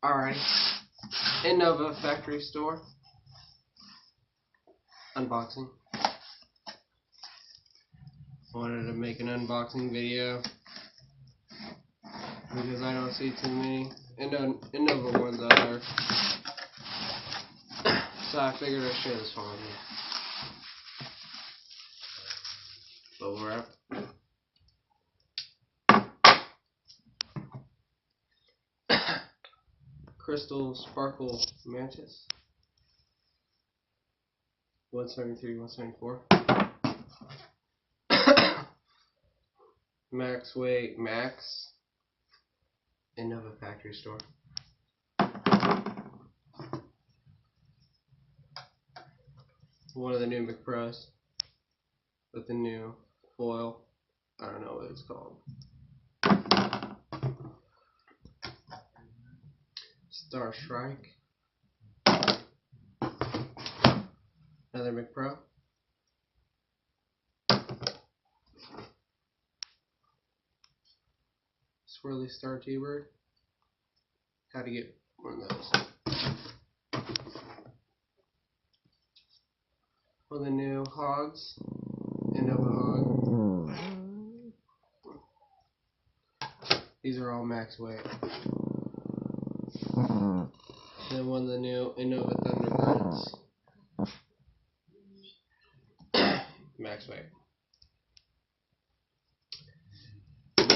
Alright, Innova factory store unboxing. Wanted to make an unboxing video because I don't see too many Innova ones out there, so I figured I'd share this one with you. But we're up. Crystal Sparkle Mantis 173, 174. Max Weight Max Innova factory store. One of the new McPros with the new foil. I don't know what it's called. Star Strike. Another McPro. Swirly Star Teebird. How to get one of those. One of the new Hawgs. Innova Hawg. These are all max weight. Then one of the new Innova Thunderbirds. Max weight.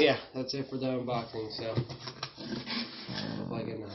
Yeah, that's it for the unboxing, so hope I get another.